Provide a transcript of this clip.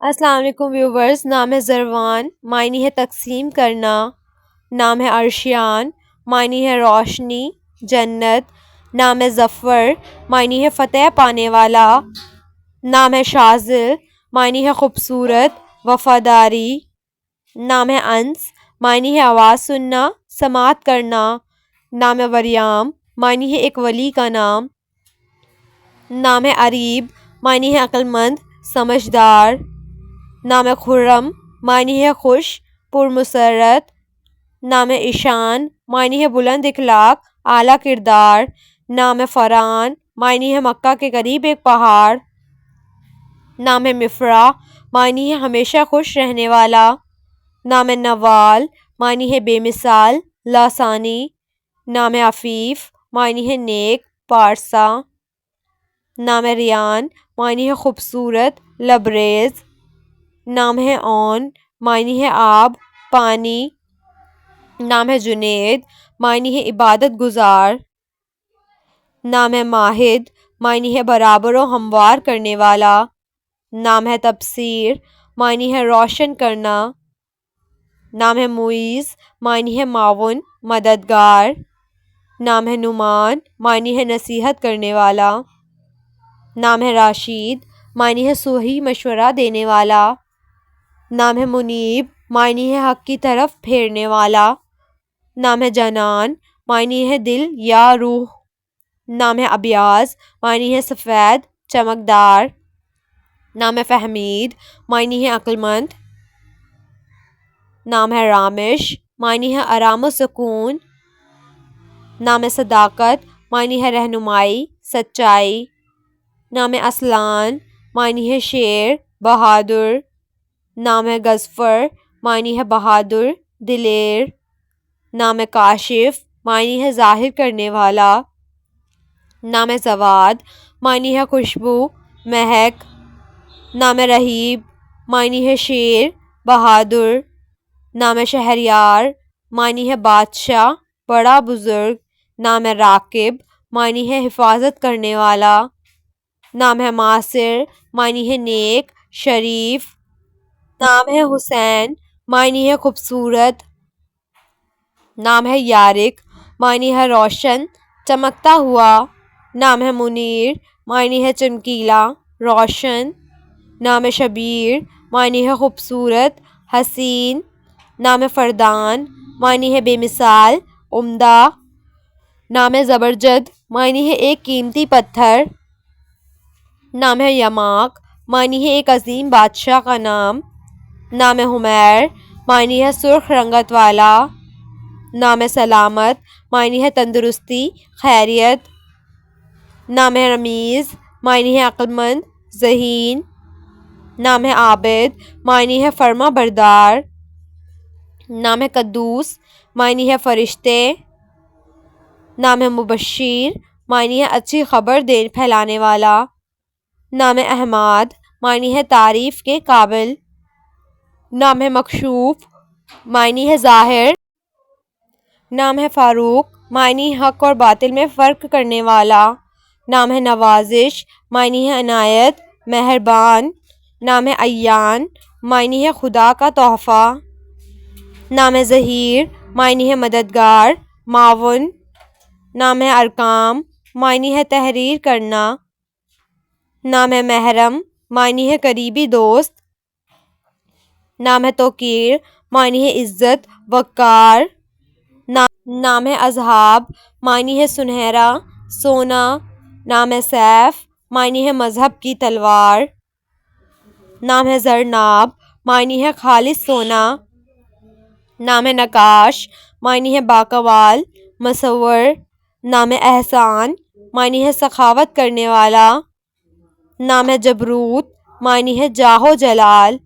السلام علیکم ویورز. نام ہے زروان، معنی ہے تقسیم کرنا. نام ہے ارشیان، معنی ہے روشنی، جنت. نام ہے ظفر، معنی ہے فتح پانے والا. نام ہے شاذل، معنی ہے خوبصورت، وفاداری. نام ہے انس، معنی ہے آواز سننا، سماعت کرنا. نام ہے وریام، معنی ہے ایک ولی کا نام. نام ہے عریب، معنی ہے عقل مند، سمجھدار. نام ہے خرم، معنی ہے خوش، پرمسرت. نام ہے ایشان، معنی ہے بلند اخلاق، اعلیٰ کردار. نام ہے فران، معنی ہے مکہ کے قریب ایک پہاڑ. نام ہے مفرح، معنی ہے ہمیشہ خوش رہنے والا. نام ہے نوال، معنی ہے بے مثال، لاسانی. نام ہے عفیف، معنی ہے نیک، پارسا. نام ہے ریان، معنی ہے خوبصورت، لبریز. نام ہے اون، معنی ہے آب، پانی. نام ہے جنید، معنی ہے عبادت گزار. نام ہے ماہد، معنی ہے برابر و ہموار کرنے والا. نام ہے تبصیر، معنی ہے روشن کرنا. نام ہے معیز، معنی ہے معاون، مددگار. نام ہے نعمان، معنی ہے نصیحت کرنے والا. نام ہے راشد، معنی ہے صحیح مشورہ دینے والا. نام ہے منیب، معنی ہے حق کی طرف پھیرنے والا. نام ہے جنان، معنی ہے دل یا روح. نام ہے ابیاز، معنی ہے سفید، چمکدار. نام ہے فہمید، معنی ہے عقل مند. نام ہے رامش، معنی ہے آرام و سکون. نام ہے صداقت، معنی ہے رہنمائی، سچائی. نام ہے اصلان، معنی ہے شیر، بہادر. نام ہے غضفر، معنی ہے بہادر، دلیر. نام ہے کاشف، معنی ہے ظاہر کرنے والا. نام ہے زواد، معنی ہے خوشبو، مہک. نام ہے رہیب، معنی ہے شیر، بہادر. نام ہے شہریار، معنی ہے بادشاہ، بڑا بزرگ. نام ہے راکب، معنی ہے حفاظت کرنے والا. نام ہے معاصر، معنی ہے نیک، شریف. نام ہے حسین، معنی ہے خوبصورت. نام ہے یارق، معنی ہے روشن، چمکتا ہوا. نام ہے منیر، معنی ہے چمکیلا، روشن. نام ہے شبیر، معنی ہے خوبصورت، حسین. نام ہے فردان، معنی ہے بے مثال، عمدہ. نام ہے زبرجد، معنی ہے ایک قیمتی پتھر. نام ہے یماق، معنی ہے ایک عظیم بادشاہ کا نام. نام ہے حمیر، معنی ہے سرخ رنگت والا. نام ہے سلامت، معنی ہے تندرستی، خیریت. نام ہے رمیز، معنی ہے عقل مند، ذہین. نام ہے عابد، معنی ہے فرما بردار. نام ہے قدوس، معنی ہے فرشتے. نام ہے مبشر، معنی ہے اچھی خبر پھیلانے والا. نام ہے احمد، معنی ہے تعریف کے قابل. نام ہے مکشوف، معنی ہے ظاہر. نام ہے فاروق، معنی حق اور باطل میں فرق کرنے والا. نام ہے نوازش، معنی ہے عنایت، مہربان. نام ہے عیان، معنی ہے خدا کا تحفہ. نام ہے ظہیر، معنی ہے مددگار، معاون. نام ہے ارقام، معنی ہے تحریر کرنا. نام ہے محرم، معنی ہے قریبی دوست. نام ہے توقیر، معنی ہے عزت، وقار. نام ہے اصحاب، معنی ہے سنہرا، سونا. نام ہے سیف، معنی ہے مذہب کی تلوار. نام ہے زرناب، معنی ہے خالص سونا. نام ہے نقاش، معنی ہے باقوال، مصور. نام ہے احسان، معنی ہے سخاوت کرنے والا. نام ہے جبروت، معنی ہے جاہ و جلال.